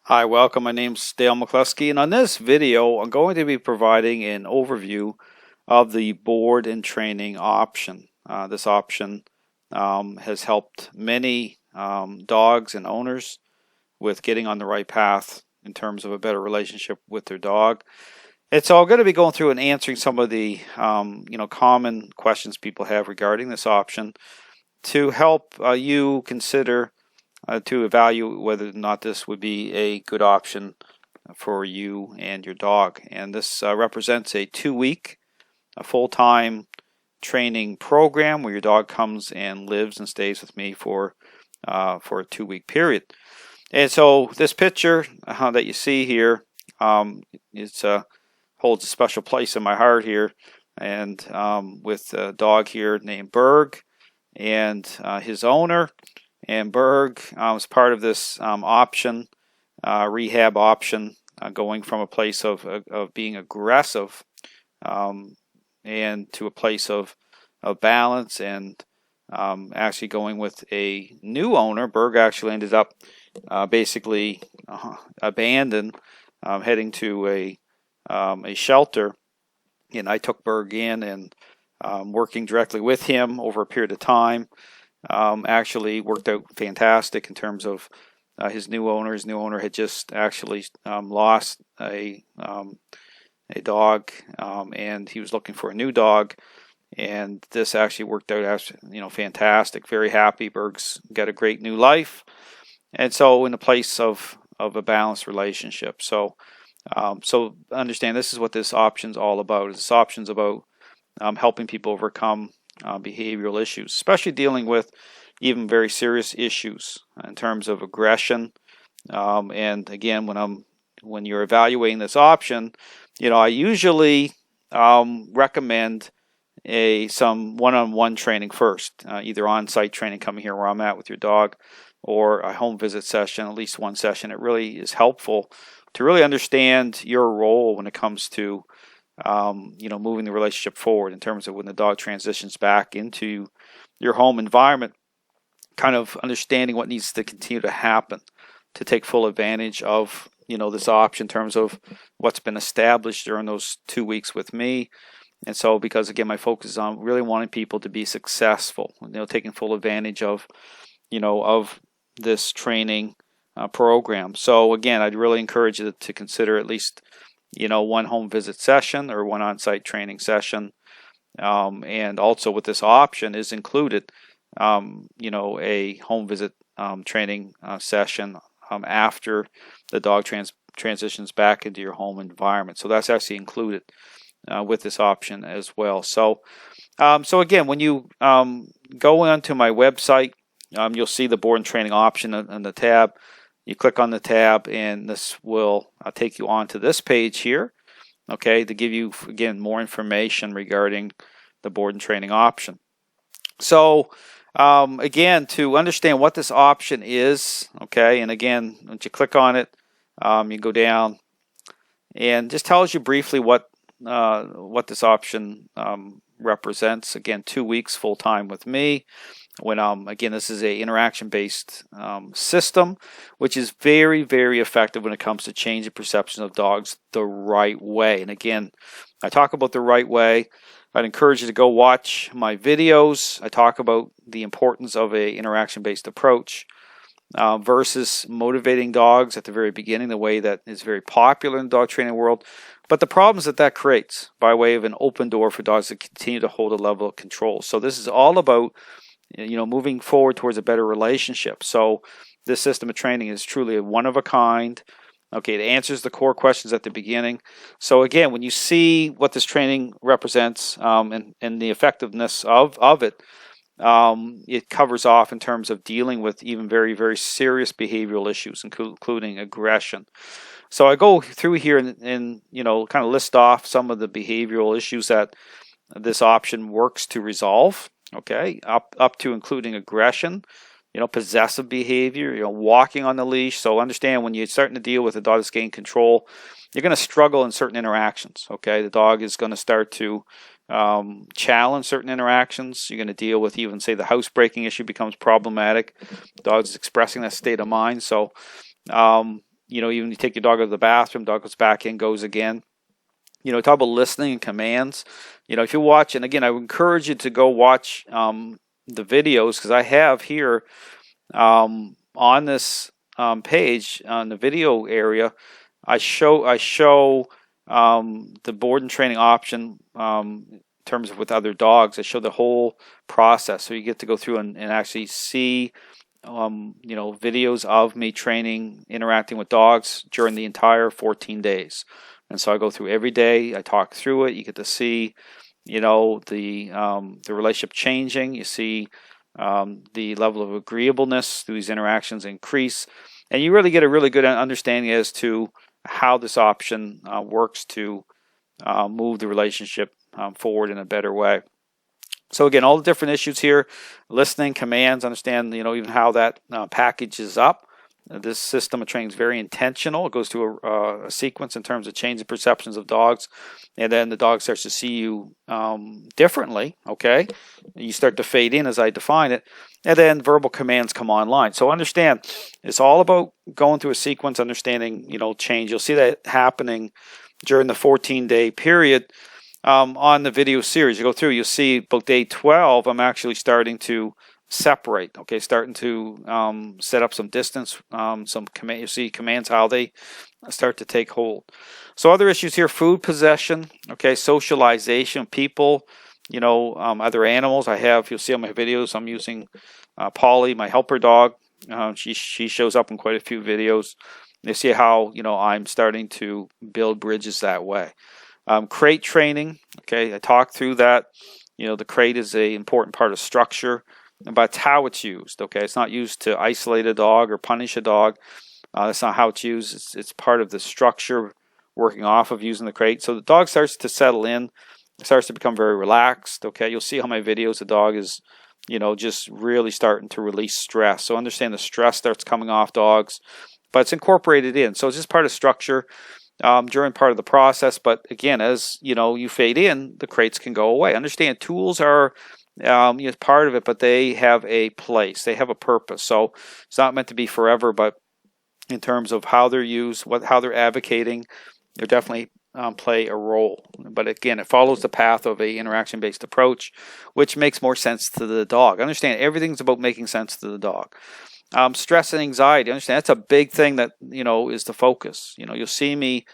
Hi, welcome. My name's Dale McCluskey, and on this video, I'm going to be providing an overview of the board and training option. This option has helped many dogs and owners with getting on the right path in terms of a better relationship with their dog. And so I'm going to be going through and answering some of the common questions people have regarding this option to help you consider to evaluate whether or not this would be a good option for you and your dog. And this represents a 2-week, full-time training program where your dog comes and lives and stays with me for a 2-week period. And so this picture that you see here holds a special place in my heart here, and with a dog here named Berg and his owner. And Berg is part of this option, rehab option, going from a place of being aggressive and to a place of balance, and actually going with a new owner. Berg actually ended up basically abandoned, heading to a shelter, and I took Berg in and working directly with him over a period of time. Actually worked out fantastic in terms of his new owner. His new owner had just actually lost a dog, and he was looking for a new dog. And this actually worked out as fantastic. Very happy. Berg's got a great new life, and so in a place of a balanced relationship. So understand this is what this option's all about. This option's about helping people overcome behavioral issues, especially dealing with even very serious issues in terms of aggression. And again, when you're evaluating this option, I usually recommend some one-on-one training first, either on-site training coming here where I'm at with your dog, or a home visit session, at least one session. It really is helpful to really understand your role when it comes to moving the relationship forward in terms of when the dog transitions back into your home environment, kind of understanding what needs to continue to happen to take full advantage of, this option in terms of what's been established during those 2 weeks with me. And so, because again, my focus is on really wanting people to be successful, taking full advantage of, of this training program. So again, I'd really encourage you to consider at least one home visit session or one on-site training session, and also with this option is included a home visit training session after the dog transitions back into your home environment. So that's actually included with this option as well. So again, when you go onto my website, you'll see the board and training option on the tab. You click on the tab, and this will take you on to this page here, okay, to give you, again, more information regarding the board and training option. So, again, to understand what this option is, okay, and again, once you click on it, you go down, and just tells you briefly what this option represents. Again, 2 weeks full-time with me. When again, this is a interaction-based system, which is very, very effective when it comes to changing perception of dogs the right way. And again, I talk about the right way. I'd encourage you to go watch my videos. I talk about the importance of a interaction-based approach versus motivating dogs at the very beginning, the way that is very popular in the dog training world. But the problems that creates by way of an open door for dogs to continue to hold a level of control. So this is all about moving forward towards a better relationship. So this system of training is truly a one of a kind. Okay, it answers the core questions at the beginning. So again, when you see what this training represents and the effectiveness of it, it covers off in terms of dealing with even very, very serious behavioral issues, including aggression. So I go through here and kind of list off some of the behavioral issues that this option works to resolve. Okay, up to including aggression, possessive behavior, walking on the leash. So understand, when you're starting to deal with a dog that's gaining control, you're going to struggle in certain interactions. Okay, the dog is going to start to challenge certain interactions. You're going to deal with, even say, the housebreaking issue becomes problematic. The dog's expressing that state of mind. So even you take your dog out of the bathroom, dog goes back in, goes again. Talk about listening and commands. If you watch, and again, I would encourage you to go watch the videos, because I have here on this page on the video area, I show the board and training option in terms of with other dogs. I show the whole process, so you get to go through and actually see videos of me training, interacting with dogs during the entire 14 days. And so I go through every day. I talk through it. You get to see, the relationship changing. You see the level of agreeableness through these interactions increase, and you really get a really good understanding as to how this option works to move the relationship forward in a better way. So again, all the different issues here: listening, commands, understand, even how that packages up. This system of training is very intentional. It goes through a sequence in terms of changing perceptions of dogs, and then the dog starts to see you differently. Okay, you start to fade in as I define it, and then verbal commands come online. So understand, it's all about going through a sequence, understanding change. You'll see that happening during the 14-day period. On the video series, you go through, you'll see about day 12, I'm actually starting to separate. Okay, starting to set up some distance, some command. You see commands, how they start to take hold. So other issues here: food possession. Okay, socialization, people. Other animals. You'll see on my videos, I'm using Polly, my helper dog. She shows up in quite a few videos. You see how I'm starting to build bridges that way. Crate training. Okay, I talked through that. The crate is an important part of structure, but it's how it's used. Okay, it's not used to isolate a dog or punish a dog. That's not how it's used. It's part of the structure, working off of using the crate. So the dog starts to settle in, starts to become very relaxed. Okay, you'll see how my videos, the dog is, just really starting to release stress. So understand the stress starts coming off dogs, but it's incorporated in. So it's just part of structure during part of the process. But again, as you fade in, the crates can go away. Understand, tools are part of it, but they have a place, they have a purpose. So it's not meant to be forever, but in terms of how they're used, how they're advocating, they definitely play a role. But again, it follows the path of a interaction-based approach, which makes more sense to the dog. Understand, everything's about making sense to the dog. Stress and anxiety, understand, that's a big thing that is the focus. You'll see me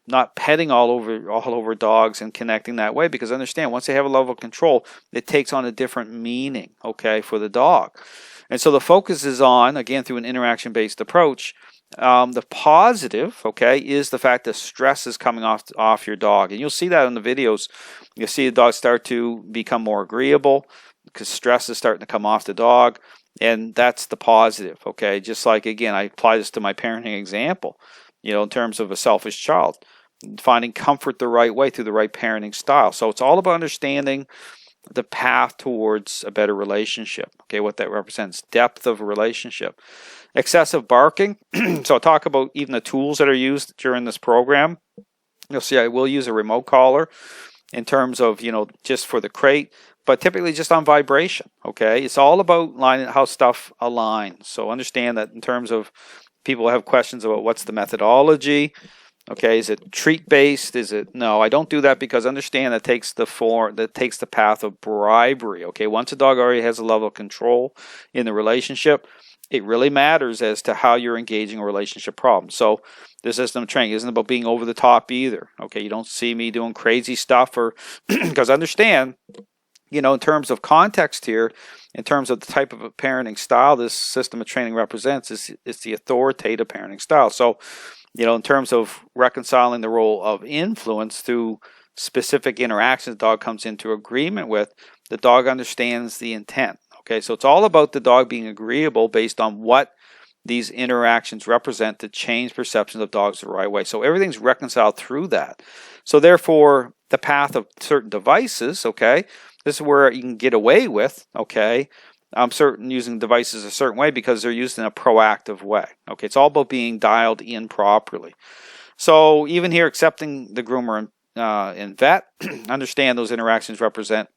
not petting all over dogs and connecting that way, because understand, once they have a level of control, it takes on a different meaning, okay, for the dog. And so the focus is on, again, through an interaction-based approach, the positive, okay, is the fact that stress is coming off your dog. And you'll see that in the videos. You'll see the dog start to become more agreeable because stress is starting to come off the dog. And that's the positive, okay? Just like, again, I apply this to my parenting example, in terms of a selfish child, finding comfort the right way through the right parenting style. So it's all about understanding the path towards a better relationship, okay, what that represents, depth of a relationship. Excessive barking. So I'll talk about even the tools that are used during this program. You'll see I will use a remote collar in terms of, just for the crate, but typically just on vibration, okay? It's all about how stuff aligns. So understand that in terms of people have questions about what's the methodology, okay? Is it treat-based? No, I don't do that, because understand that takes the path of bribery, okay? Once a dog already has a level of control in the relationship, it really matters as to how you're engaging a relationship problem. So the system of training isn't about being over the top either, okay? You don't see me doing crazy stuff, or because understand, in terms of context here, in terms of the type of a parenting style this system of training represents, is the authoritative parenting style. So, in terms of reconciling the role of influence through specific interactions the dog comes into agreement with, the dog understands the intent. Okay, so it's all about the dog being agreeable based on what these interactions represent to change perceptions of dogs the right way. So everything's reconciled through that. So therefore, the path of certain devices, okay, this is where you can get away with, okay, using devices a certain way because they're used in a proactive way. Okay, it's all about being dialed in properly. So even here, accepting the groomer and vet, understand those interactions represent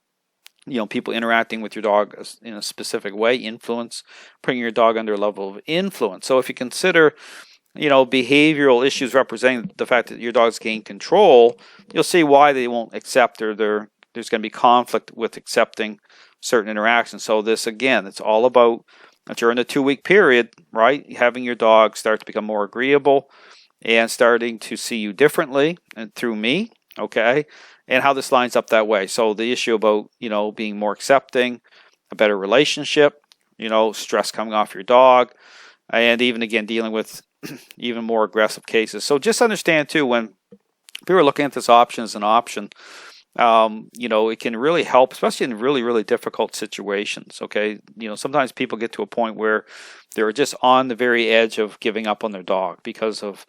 people interacting with your dog in a specific way, influence, bringing your dog under a level of influence. So if you consider behavioral issues representing the fact that your dog's gained control, you'll see why they won't accept, or there's going to be conflict with accepting certain interactions. So this, again, it's all about during the 2-week period, right? Having your dog start to become more agreeable and starting to see you differently and through me, okay? And how this lines up that way. So the issue about, being more accepting, a better relationship, stress coming off your dog, and even, again, dealing with even more aggressive cases. So just understand, too, when people are looking at this option as an option, it can really help, especially in really, really difficult situations, okay? Sometimes people get to a point where they're just on the very edge of giving up on their dog because of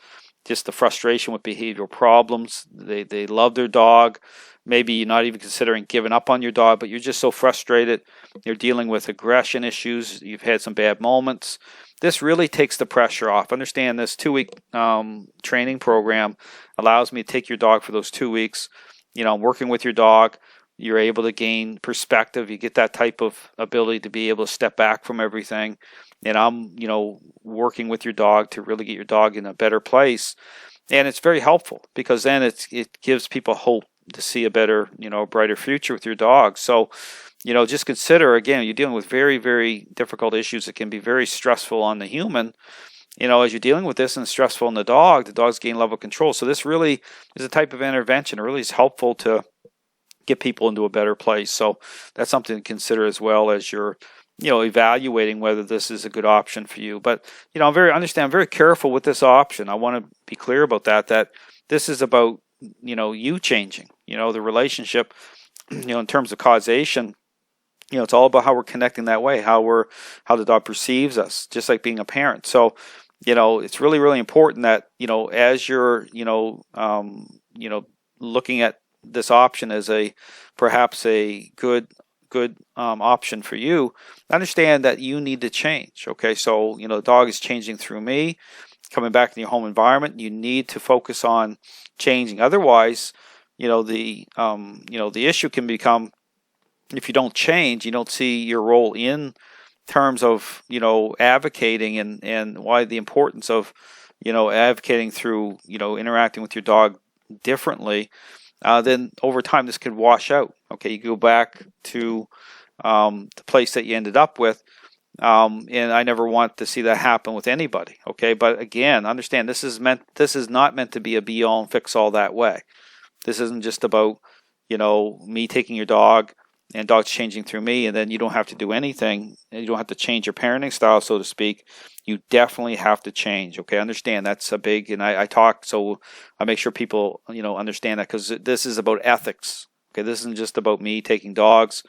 just the frustration with behavioral problems. They love their dog. Maybe you're not even considering giving up on your dog, but you're just so frustrated. You're dealing with aggression issues. You've had some bad moments. This really takes the pressure off. Understand this 2-week training program allows me to take your dog for those 2 weeks. Working with your dog, you're able to gain perspective. You get that type of ability to be able to step back from everything. And I'm, working with your dog to really get your dog in a better place. And it's very helpful because then it gives people hope to see a better, brighter future with your dog. So, just consider, again, you're dealing with very, very difficult issues that can be very stressful on the human. As you're dealing with this and stressful on the dog's gain level of control. So this really is a type of intervention. It really is helpful to get people into a better place. So that's something to consider as well as you're, evaluating whether this is a good option for you. But, I'm very careful with this option. I want to be clear about that this is about, you changing, the relationship, in terms of causation. It's all about how we're connecting that way, how the dog perceives us, just like being a parent. So, it's really, really important that, as you're, looking at this option as perhaps a good option for you, understand that you need to change. Okay. So, the dog is changing through me, coming back in your home environment. You need to focus on changing. Otherwise, the issue can become, if you don't change, you don't see your role in terms of, advocating and why the importance of, advocating through, interacting with your dog differently, then over time this could wash out. Okay, you go back to the place that you ended up with, and I never want to see that happen with anybody. Okay, but again, understand this is not meant to be a be-all and fix-all that way. This isn't just about, me taking your dog and dog's changing through me, and then you don't have to do anything. You don't have to change your parenting style, so to speak. You definitely have to change. Okay, understand that's a big, and I talk, so I make sure people, understand that, because this is about ethics. Okay, this isn't just about me taking dogs.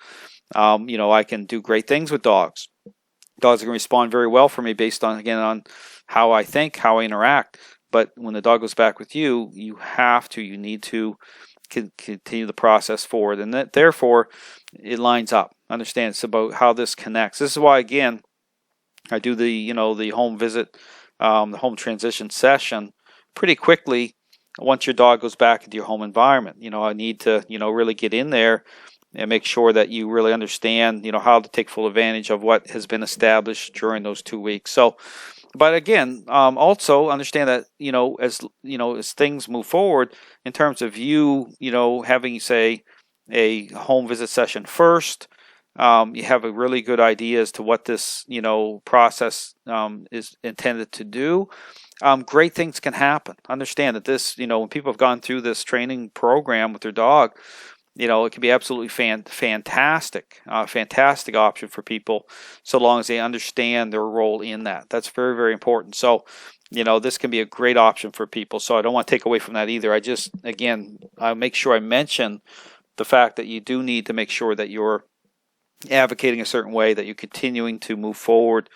I can do great things with dogs. Dogs are going to respond very well for me based on, again, on how I think, how I interact. But when the dog goes back with you, you need to continue the process forward, and that therefore it lines up. Understand, it's about how this connects. This is why, again, I do the the home visit, the home transition session pretty quickly once your dog goes back into your home environment. I need to really get in there and make sure that you really understand how to take full advantage of what has been established during those 2 weeks. So, but again, also understand that as things move forward in terms of you having, say, a home visit session first, you have a really good idea as to what this process is intended to do. Great things can happen. Understand that this when people have gone through this training program with their dog, it can be absolutely fantastic option for people, so long as they understand their role in that. That's very, very important. So, this can be a great option for people. So I don't want to take away from that either. I make sure I mention the fact that you do need to make sure that you're advocating a certain way, that you're continuing to move forward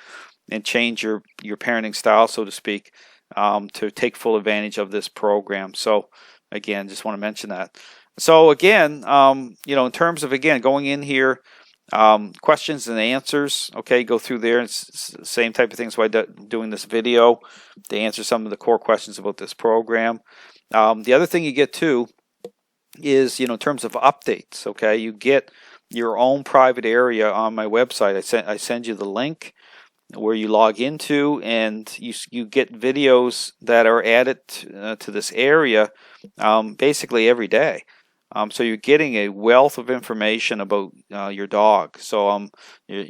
and change your parenting style, so to speak, to take full advantage of this program. So again, just want to mention that. So again, in terms of, again, going in here, questions and answers, okay, go through there. It's the same type of things why doing this video to answer some of the core questions about this program. The other thing you get too is, in terms of updates, okay, you get your own private area on my website. I send you the link, where you log into, and you get videos that are added to this area basically every day. So you're getting a wealth of information about your dog. So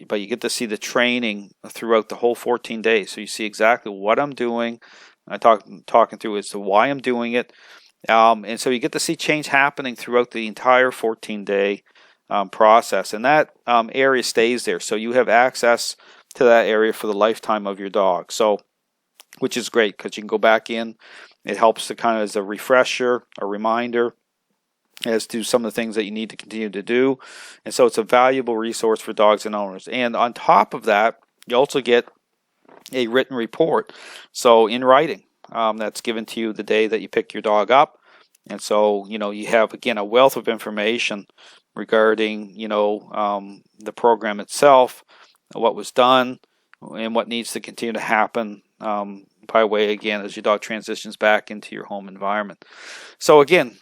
but you get to see the training throughout the whole 14 days. So you see exactly what I'm doing. Talking through as to why I'm doing it. And so you get to see change happening throughout the entire 14-day process. And that area stays there. So you have access to that area for the lifetime of your dog. So, which is great because you can go back in. It helps to kind of as a refresher, a reminder as to some of the things that you need to continue to do. And so it's a valuable resource for dogs and owners. And on top of that, you also get a written report. So in writing, that's given to you the day that you pick your dog up. And so, you have, again, a wealth of information regarding, the program itself, what was done, and what needs to continue to happen by way, again, as your dog transitions back into your home environment. So again,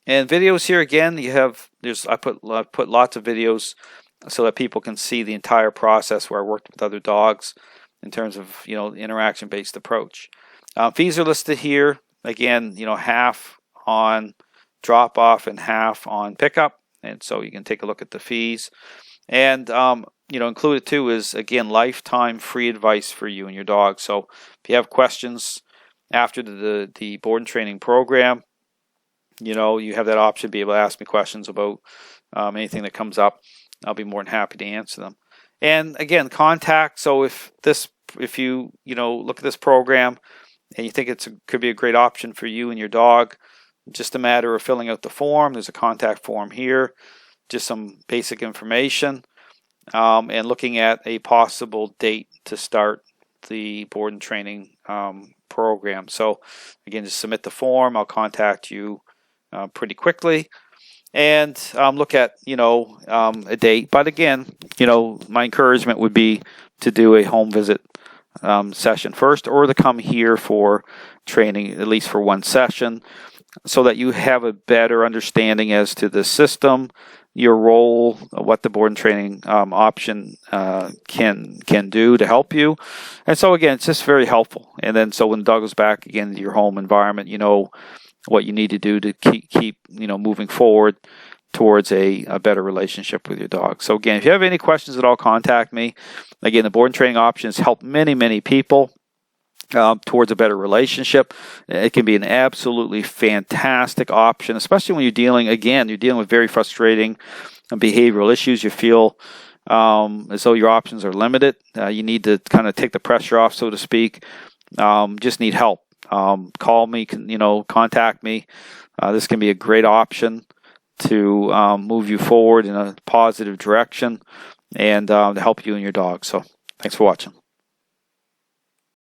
and videos here, again, I put lots of videos so that people can see the entire process where I worked with other dogs in terms of, interaction-based approach. Fees are listed here. Again, half on drop-off and half on pickup. And so you can take a look at the fees. And, included too is, again, lifetime free advice for you and your dog. So if you have questions after the board and training program, you have that option to be able to ask me questions about anything that comes up. I'll be more than happy to answer them. And again, contact. So if you look at this program and you think could be a great option for you and your dog, just a matter of filling out the form. There's a contact form here, just some basic information, and looking at a possible date to start the board and training program. So again, just submit the form. I'll contact you pretty quickly and look at a date. But again, my encouragement would be to do a home visit session first, or to come here for training at least for one session, so that you have a better understanding as to the system, your role, what the board and training option can do to help you. And so again, it's just very helpful. And then so when the dog goes back again to your home environment, you know what you need to do to keep moving forward towards a better relationship with your dog. So again, if you have any questions at all, contact me. Again, the board and training options help many people towards a better relationship. It can be an absolutely fantastic option, especially when you're dealing with very frustrating behavioral issues. You feel as though your options are limited. You need to kind of take the pressure off, so to speak. Just need help. Call me, contact me. This can be a great option to move you forward in a positive direction and to help you and your dog. So thanks for watching.